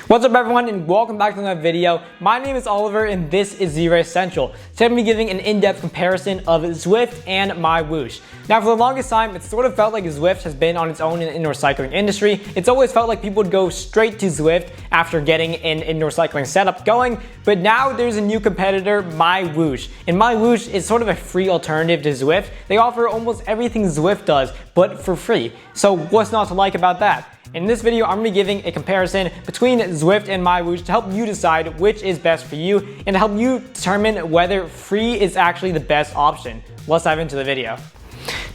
What's up everyone, and welcome back to another video. My name is Oliver and this is Z-Race Central. Today I'm going to be giving an in-depth comparison of Zwift and MyWhoosh. Now for the longest time, it sort of felt like Zwift has been on its own in the indoor cycling industry. It's always felt like people would go straight to Zwift after getting an indoor cycling setup going, but now there's a new competitor, MyWhoosh. And MyWhoosh is sort of a free alternative to Zwift. They offer almost everything Zwift does, but for free. So what's not to like about that? In this video, I'm going to be giving a comparison between Zwift and MyWhoosh to help you decide which is best for you and to help you determine whether free is actually the best option. Let's dive into the video.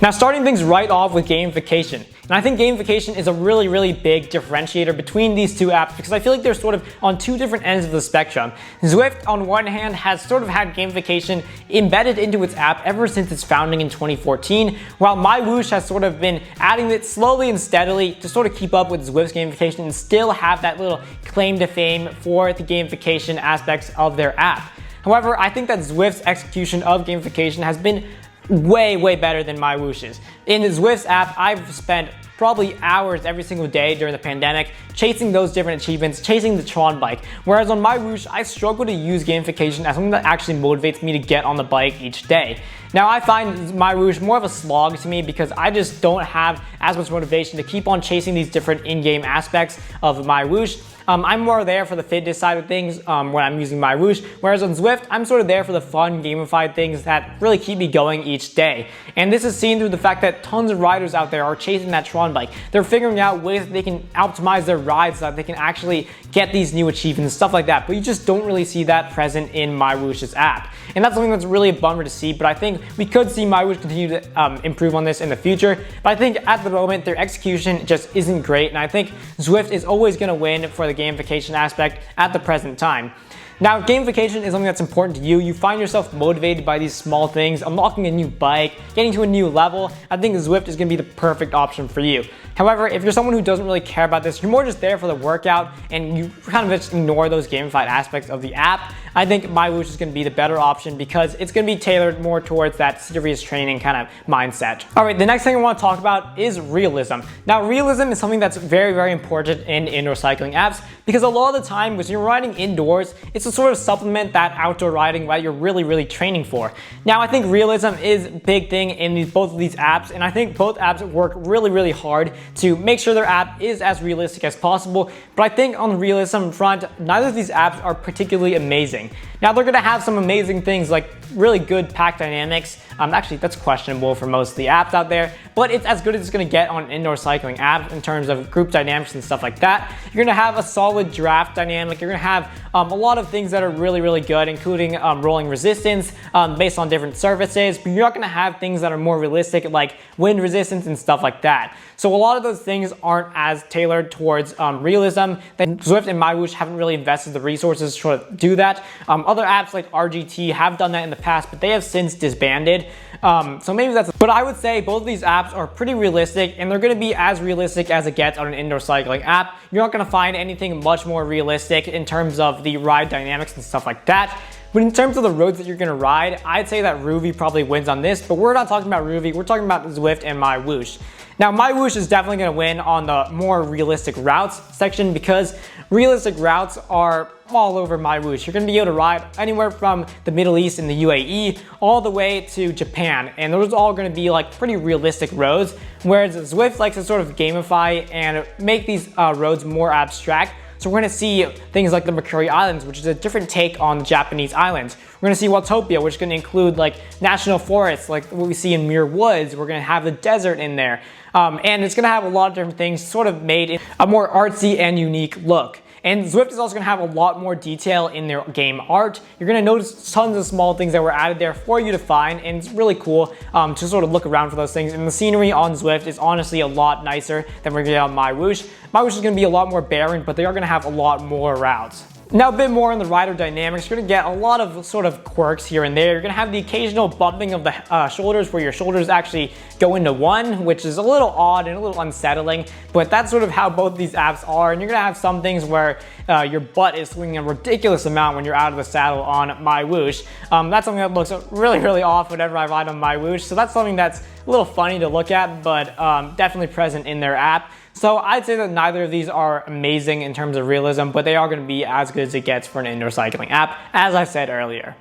Now, starting things right off with gamification. And I think gamification is a really big differentiator between these two apps because I feel like they're sort of on two different ends of the spectrum. Zwift, on one hand, has sort of had gamification embedded into its app ever since its founding in 2014, while MyWhoosh has sort of been adding it slowly and steadily to sort of keep up with Zwift's gamification and still have that little claim to fame for the gamification aspects of their app. However, I think that Zwift's execution of gamification has been way better than MyWhoosh's. In Zwift's app, I've spent probably hours every single day during the pandemic chasing those different achievements, chasing the Tron bike. Whereas on MyWhoosh, I struggle to use gamification as something that actually motivates me to get on the bike each day. Now, I find MyWhoosh more of a slog to me because I just don't have as much motivation to keep on chasing these different in-game aspects of MyWhoosh. I'm more there for the fitness side of things when I'm using MyWhoosh, whereas on Zwift, I'm sort of there for the fun, gamified things that really keep me going each day. And this is seen through the fact that tons of riders out there are chasing that Tron bike. They're figuring out ways that they can optimize their rides so that they can actually get these new achievements, stuff like that. But you just don't really see that present in MyWhoosh's app. And that's something that's really a bummer to see, but I think we could see MyWhoosh continue to improve on this in the future. But I think at the moment, their execution just isn't great, and I think Zwift is always going to win for the gamification aspect at the present time. Now, gamification is something that's important to you. You find yourself motivated by these small things, unlocking a new bike, getting to a new level. I think Zwift is going to be the perfect option for you. However, if you're someone who doesn't really care about this, you're more just there for the workout and you kind of just ignore those gamified aspects of the app, I think MyWhoosh is going to be the better option because it's going to be tailored more towards that serious training kind of mindset. All right, the next thing I want to talk about is realism. Now, realism is something that's very important in indoor cycling apps because a lot of the time when you're riding indoors, it's to sort of supplement that outdoor riding that you're really training for. Now, I think realism is a big thing in both of these apps, and I think both apps work really hard to make sure their app is as realistic as possible. But I think on the realism front, neither of these apps are particularly amazing. Now, they're going to have some amazing things like really good pack dynamics. Actually, that's questionable for most of the apps out there, but it's as good as it's going to get on an indoor cycling app in terms of group dynamics and stuff like that. You're going to have a solid draft dynamic. You're going to have a lot of things that are really good, including rolling resistance based on different surfaces, but you're not going to have things that are more realistic like wind resistance and stuff like that. So a lot of those things aren't as tailored towards realism. Then Zwift and MyWhoosh haven't really invested the resources to try to do that. Other apps like RGT have done that in the past, but they have since disbanded. So maybe that's, but I would say both of these apps are pretty realistic and they're going to be as realistic as it gets on an indoor cycling app. You're not going to find anything much more realistic in terms of the ride dynamics and stuff like that. But in terms of the roads that you're going to ride, I'd say that Ruvi probably wins on this, but we're not talking about Ruvi, we're talking about Zwift and MyWhoosh. Now, MyWhoosh is definitely going to win on the more realistic routes section because realistic routes are all over MyWhoosh. You're going to be able to ride anywhere from the Middle East and the UAE all the way to Japan, and those are all going to be like pretty realistic roads, whereas Zwift likes to sort of gamify and make these roads more abstract. So we're going to see things like the Mercury Islands, which is a different take on the Japanese islands. We're going to see Watopia, which is going to include like national forests, like what we see in Muir Woods. We're going to have the desert in there. And it's going to have a lot of different things sort of made in a more artsy and unique look. And Zwift is also going to have a lot more detail in their game art. You're going to notice tons of small things that were added there for you to find, and it's really cool to sort of look around for those things. And the scenery on Zwift is honestly a lot nicer than we're going to get on MyWhoosh. MyWhoosh is going to be a lot more barren, but they are going to have a lot more routes. Now, a bit more on the rider dynamics, you're going to get a lot of sort of quirks here and there. You're going to have the occasional bumping of the shoulders where your shoulders actually go into one, which is a little odd and a little unsettling, but that's sort of how both these apps are. And you're going to have some things where your butt is swinging a ridiculous amount when you're out of the saddle on MyWhoosh. That's something that looks really off whenever I ride on MyWhoosh, so that's something that's a little funny to look at, but definitely present in their app. So I'd say that neither of these are amazing in terms of realism, but they are going to be as good as it gets for an indoor cycling app, as I said earlier.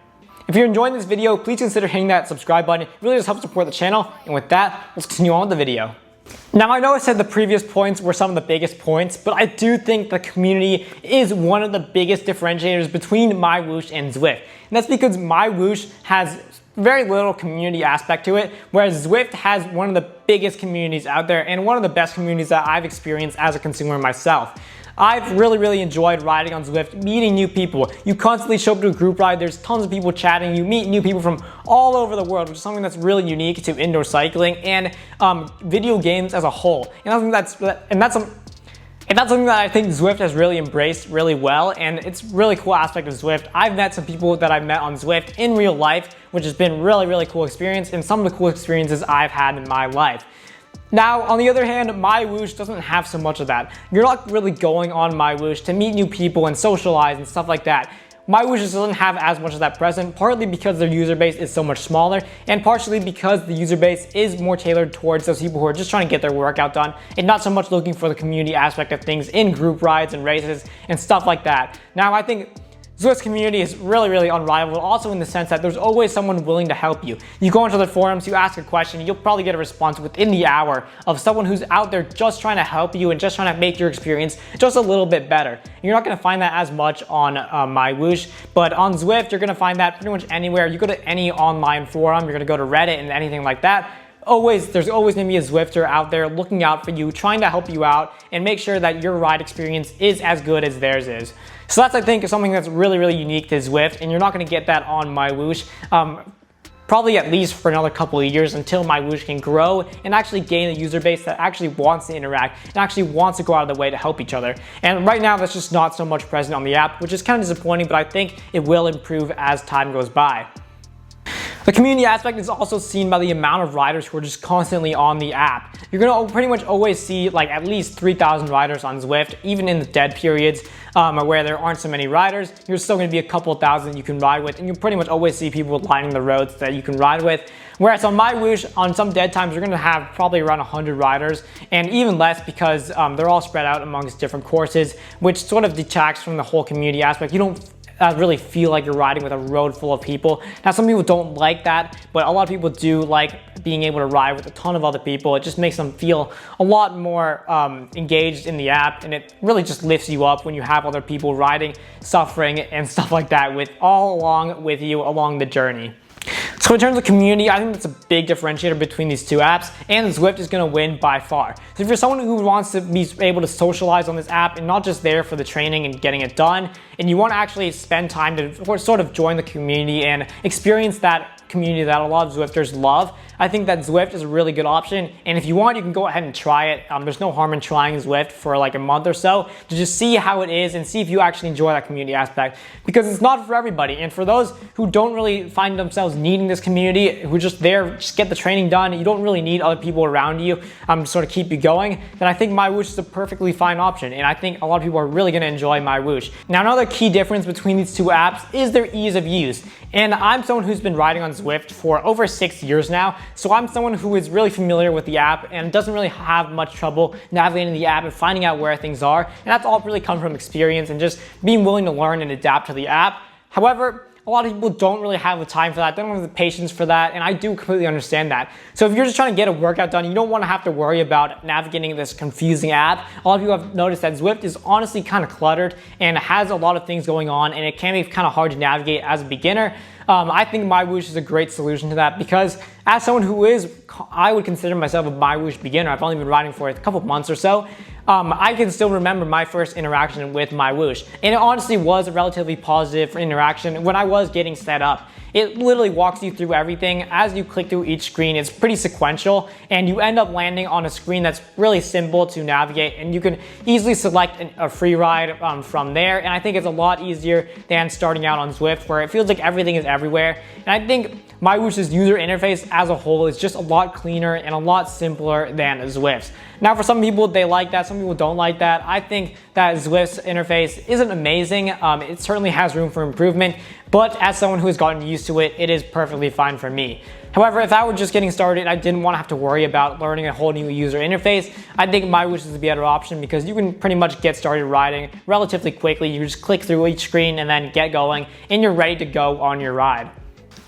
If you're enjoying this video, please consider hitting that subscribe button. It really just helps support the channel. And with that, let's continue on with the video. Now, I know I said the previous points were some of the biggest points, but I do think the community is one of the biggest differentiators between MyWhoosh and Zwift. And that's because MyWhoosh has very little community aspect to it, whereas Zwift has one of the biggest communities out there and one of the best communities that I've experienced as a consumer myself. I've really enjoyed riding on Zwift, meeting new people. You constantly show up to a group ride, there's tons of people chatting, you meet new people from all over the world, which is something that's really unique to indoor cycling and video games as a whole. And that's something that I think Zwift has really embraced really well, and it's a really cool aspect of Zwift. I've met some people that I've met on Zwift in real life, which has been really cool experience, and some of the cool experiences I've had in my life. Now, on the other hand, MyWhoosh doesn't have so much of that. You're not really going on MyWhoosh to meet new people and socialize and stuff like that. MyWhoosh doesn't have as much of that present, partly because their user base is so much smaller, and partially because the user base is more tailored towards those people who are just trying to get their workout done and not so much looking for the community aspect of things in group rides and races and stuff like that. Now, I think Zwift's community is really unrivaled, also in the sense that there's always someone willing to help you. You go into the forums, you ask a question, you'll probably get a response within the hour of someone who's out there just trying to help you and just trying to make your experience just a little bit better. You're not going to find that as much on MyWhoosh, but on Zwift, you're going to find that pretty much anywhere. You go to any online forum, you're going to go to Reddit and anything like that. There's always going to be a Zwifter out there looking out for you, trying to help you out and make sure that your ride experience is as good as theirs is. So that's, I think, something that's really unique to Zwift, and you're not going to get that on MyWhoosh. Probably at least for another couple of years until MyWhoosh can grow and actually gain a user base that actually wants to interact and actually wants to go out of the way to help each other. And right now, that's just not so much present on the app, which is kind of disappointing, but I think it will improve as time goes by. The community aspect is also seen by the amount of riders who are just constantly on the app. You're going to pretty much always see like at least 3,000 riders on Zwift, even in the dead periods where there aren't so many riders. You're still going to be a couple thousand you can ride with, and you pretty much always see people lining the roads that you can ride with. Whereas on MyWhoosh, on some dead times, you're going to have probably around 100 riders, and even less because they're all spread out amongst different courses, which sort of detracts from the whole community aspect. You don't really feel like you're riding with a road full of people. Now, some people don't like that, but a lot of people do like being able to ride with a ton of other people. It just makes them feel a lot more engaged in the app, and it really just lifts you up when you have other people riding, suffering, and stuff like that all along with you along the journey. So in terms of community, I think that's a big differentiator between these two apps, and Zwift is going to win by far. So if you're someone who wants to be able to socialize on this app and not just there for the training and getting it done, and you want to actually spend time to sort of join the community and experience that community that a lot of Zwifters love, I think that Zwift is a really good option. And if you want, you can go ahead and try it. There's no harm in trying Zwift for like a month or so to just see how it is and see if you actually enjoy that community aspect, because it's not for everybody. And for those who don't really find themselves needing this community, who are just there, just get the training done, you don't really need other people around you to sort of keep you going, then I think MyWhoosh is a perfectly fine option. And I think a lot of people are really going to enjoy MyWhoosh. Now, another key difference between these two apps is their ease of use. And I'm someone who's been riding on Zwift for over 6 years now, so I'm someone who is really familiar with the app and doesn't really have much trouble navigating the app and finding out where things are. And that's all really come from experience and just being willing to learn and adapt to the app. However, a lot of people don't really have the time for that, don't have the patience for that, and I do completely understand that. So if you're just trying to get a workout done, you don't want to have to worry about navigating this confusing app. A lot of people have noticed that Zwift is honestly kind of cluttered and has a lot of things going on, and it can be kind of hard to navigate as a beginner. I think MyWhoosh is a great solution to that, because as someone who I would consider myself a MyWhoosh beginner, I've only been riding for a couple months or so, I can still remember my first interaction with MyWhoosh, and it honestly was a relatively positive interaction when I was getting set up. It literally walks you through everything. As you click through each screen, it's pretty sequential, and you end up landing on a screen that's really simple to navigate, and you can easily select a free ride from there. And I think it's a lot easier than starting out on Zwift, where it feels like everything is everywhere. And I think MyWhoosh's user interface as a whole is just a lot cleaner and a lot simpler than Zwift's. Now, for some people, they like that. Some people don't like that. I think that Zwift's interface isn't amazing. It certainly has room for improvement, but as someone who has gotten used to it, it is perfectly fine for me. However, if I were just getting started, I didn't want to have to worry about learning a whole new user interface, I think MyWhoosh is the better option because you can pretty much get started riding relatively quickly. You just click through each screen and then get going, and you're ready to go on your ride.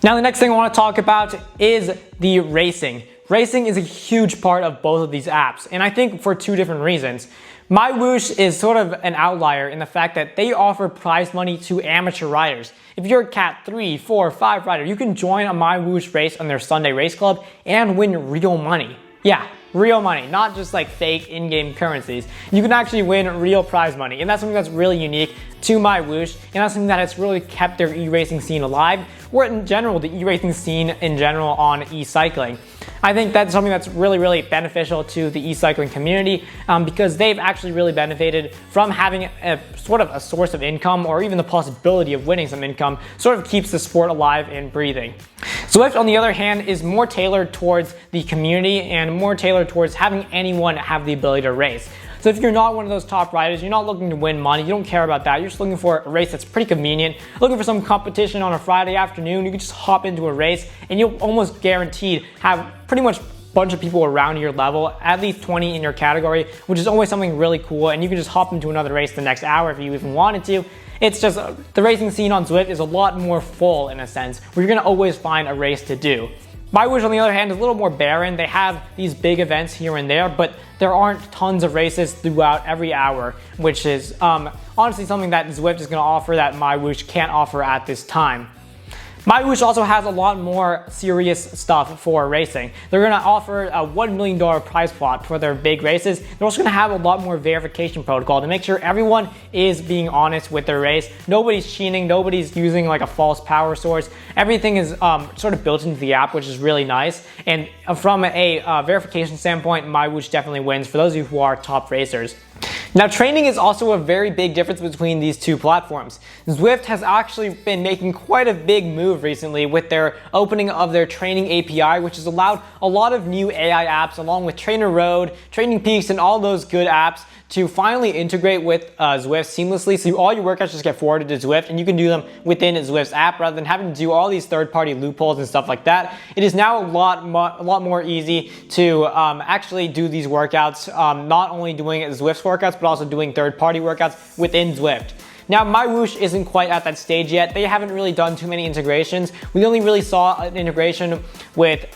Now, the next thing I want to talk about is the racing. Racing is a huge part of both of these apps, and I think for two different reasons. MyWhoosh is sort of an outlier in the fact that they offer prize money to amateur riders. If you're a Cat 3, 4, 5 rider, you can join a MyWhoosh race on their Sunday race club and win real money. Yeah, real money, not just like fake in-game currencies. You can actually win real prize money, and that's something that's really unique to MyWhoosh, and that's something that has really kept their e-racing scene alive, or in general, the e-racing scene in general on e-cycling. I think that's something that's really beneficial to the e-cycling community because they've actually really benefited from having a sort of a source of income, or even the possibility of winning some income sort of keeps the sport alive and breathing. Zwift, on the other hand, is more tailored towards the community and more tailored towards having anyone have the ability to race. So if you're not one of those top riders, you're not looking to win money, you don't care about that, you're just looking for a race that's pretty convenient, looking for some competition on a Friday afternoon, you can just hop into a race and you'll almost guaranteed have pretty much a bunch of people around your level, at least 20 in your category, which is always something really cool, and you can just hop into another race the next hour if you even wanted to. It's just, the racing scene on Zwift is a lot more full in a sense, where you're gonna always find a race to do. MyWhoosh, on the other hand, is a little more barren. They have these big events here and there, but there aren't tons of races throughout every hour, which is honestly something that Zwift is going to offer that MyWhoosh can't offer at this time. MyWhoosh also has a lot more serious stuff for racing. They're going to offer a $1 million prize pot for their big races. They're also going to have a lot more verification protocol to make sure everyone is being honest with their race. Nobody's cheating, nobody's using like a false power source. Everything is sort of built into the app, which is really nice. And from a verification standpoint, MyWhoosh definitely wins for those of you who are top racers. Now, training is also a very big difference between these two platforms. Zwift has actually been making quite a big move recently with their opening of their training API, which has allowed a lot of new AI apps along with Trainer Road, Training Peaks, and all those good apps to finally integrate with Zwift seamlessly, so all your workouts just get forwarded to Zwift and you can do them within Zwift's app rather than having to do all these third-party loopholes and stuff like that. It is now a lot more easy to actually do these workouts, not only doing Zwift's workouts, but also doing third-party workouts within Zwift. Now, MyWhoosh isn't quite at that stage yet. They haven't really done too many integrations. We only really saw an integration with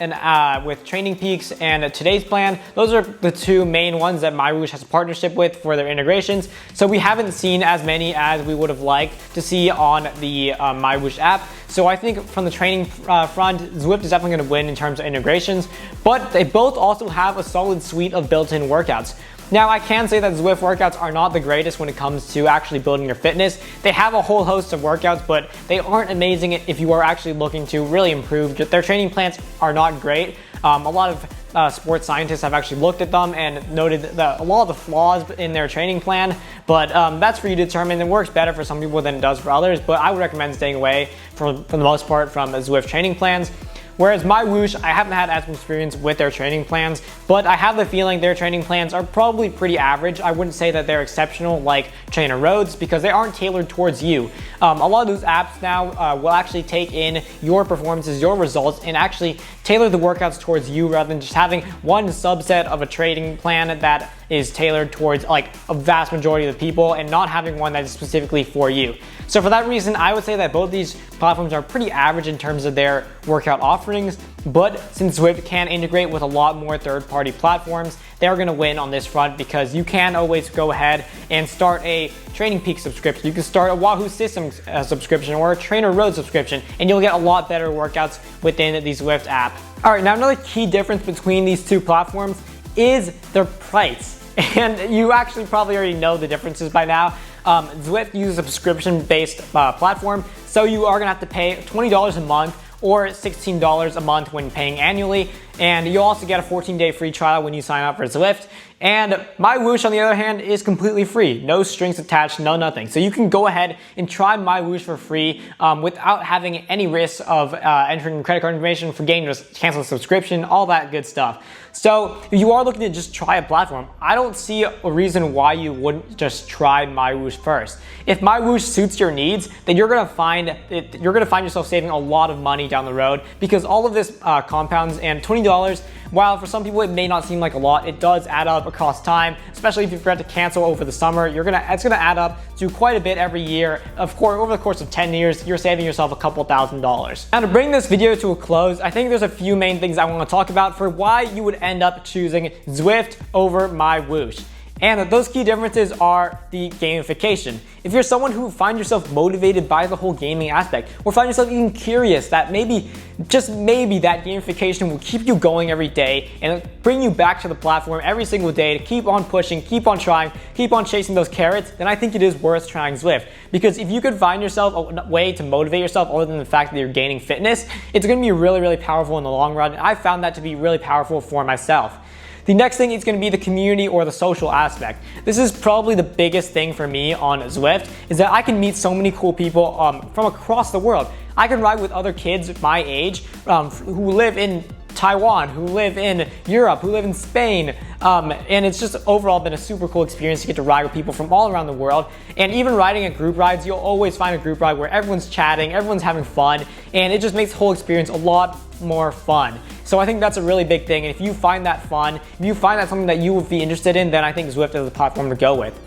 Training Peaks and Today's Plan. Those are the two main ones that MyWhoosh has a partnership with for their integrations. So we haven't seen as many as we would have liked to see on the MyWhoosh app. So I think from the training front, Zwift is definitely going to win in terms of integrations, but they both also have a solid suite of built-in workouts. Now, I can say that Zwift workouts are not the greatest when it comes to actually building your fitness. They have a whole host of workouts, but they aren't amazing if you are actually looking to really improve. Their training plans are not great. A lot of sports scientists have actually looked at them and noted a lot of the flaws in their training plan, but that's for you to determine. It works better for some people than it does for others, but I would recommend staying away for the most part from Zwift training plans. Whereas MyWhoosh, I haven't had as much experience with their training plans, but I have the feeling their training plans are probably pretty average. I wouldn't say that they're exceptional like Trainer Roads because they aren't tailored towards you. A lot of those apps now will actually take in your performances, your results, and actually tailor the workouts towards you rather than just having one subset of a training plan that is tailored towards like a vast majority of the people and not having one that is specifically for you. So for that reason, I would say that both these platforms are pretty average in terms of their workout offerings, but since Zwift can integrate with a lot more third-party platforms, they're gonna win on this front because you can always go ahead and start a Training Peak subscription. You can start a Wahoo Systems subscription or a Trainer Road subscription, and you'll get a lot better workouts within the Zwift app. All right, now another key difference between these two platforms is their price. And you actually probably already know the differences by now. Zwift uses a subscription-based platform, so you are gonna have to pay $20 a month or $16 a month when paying annually. and you'll also get a 14-day free trial when you sign up for Zwift. And MyWhoosh, on the other hand, is completely free. No strings attached, no nothing. So you can go ahead and try MyWhoosh for free without having any risk of entering credit card information, forgetting to cancel a subscription, all that good stuff. So if you are looking to just try a platform, I don't see a reason why you wouldn't just try MyWhoosh first. If MyWhoosh suits your needs, then you're gonna find yourself saving a lot of money down the road, because all of this compounds, and $20, while for some people it may not seem like a lot, it does add up across time, especially if you forget to cancel over the summer. It's gonna add up to quite a bit every year. Of course, over the course of 10 years, you're saving yourself a couple $1,000s. Now, to bring this video to a close, I think there's a few main things I want to talk about for why you would end up choosing Zwift over MyWhoosh. And those key differences are the gamification. If you're someone who finds yourself motivated by the whole gaming aspect, or find yourself even curious that maybe, just maybe, that gamification will keep you going every day and bring you back to the platform every single day to keep on pushing, keep on trying, keep on chasing those carrots, then I think it is worth trying Zwift. Because if you could find yourself a way to motivate yourself other than the fact that you're gaining fitness, it's gonna be really, really powerful in the long run. I found that to be really powerful for myself. The next thing is going to be the community or the social aspect. This is probably the biggest thing for me on Zwift, is that I can meet so many cool people from across the world. I can ride with other kids my age who live in Taiwan, who live in Europe, who live in Spain, and it's just overall been a super cool experience to get to ride with people from all around the world. And even riding at group rides, you'll always find a group ride where everyone's chatting, everyone's having fun, and it just makes the whole experience a lot more fun. So I think that's a really big thing, and if you find that fun, if you find that something that you would be interested in, then I think Zwift is the platform to go with.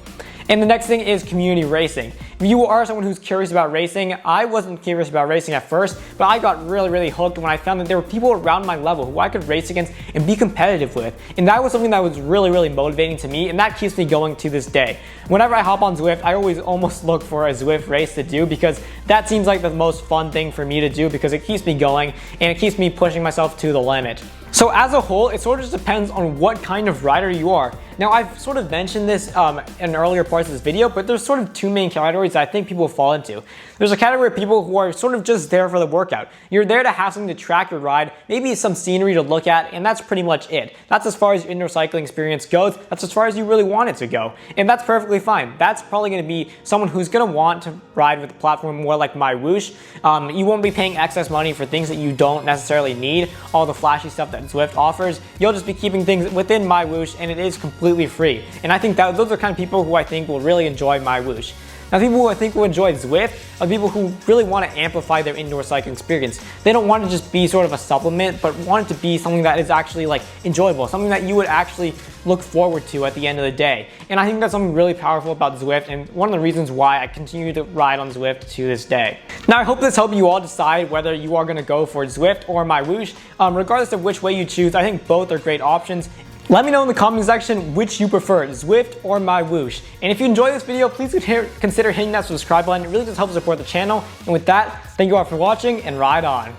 And the next thing is community racing. If you are someone who's curious about racing, I wasn't curious about racing at first, but I got really, really hooked when I found that there were people around my level who I could race against and be competitive with. And that was something that was really, really motivating to me, and that keeps me going to this day. Whenever I hop on Zwift, I always almost look for a Zwift race to do, because that seems like the most fun thing for me to do, because it keeps me going and it keeps me pushing myself to the limit. So as a whole, it sort of just depends on what kind of rider you are. Now, I've sort of mentioned this in earlier parts of this video, but there's sort of two main categories that I think people fall into. There's a category of people who are sort of just there for the workout. You're there to have something to track your ride, maybe some scenery to look at, and that's pretty much it. That's as far as your indoor cycling experience goes. That's as far as you really want it to go. And that's perfectly fine. That's probably going to be someone who's going to want to ride with the platform more like MyWhoosh. You won't be paying excess money for things that you don't necessarily need, all the flashy stuff that Zwift offers. You'll just be keeping things within MyWhoosh, and it is completely free. And I think that those are the kind of people who I think will really enjoy MyWhoosh. Now, people who I think will enjoy Zwift are people who really want to amplify their indoor cycling experience. They don't want to just be sort of a supplement, but want it to be something that is actually like enjoyable, something that you would actually look forward to at the end of the day. And I think that's something really powerful about Zwift, and one of the reasons why I continue to ride on Zwift to this day. Now, I hope this helped you all decide whether you are going to go for Zwift or MyWhoosh. Regardless of which way you choose, I think both are great options. Let me know in the comment section which you prefer, Zwift or MyWhoosh. And if you enjoyed this video, please consider hitting that subscribe button. It really just helps support the channel. And with that, thank you all for watching, and ride on.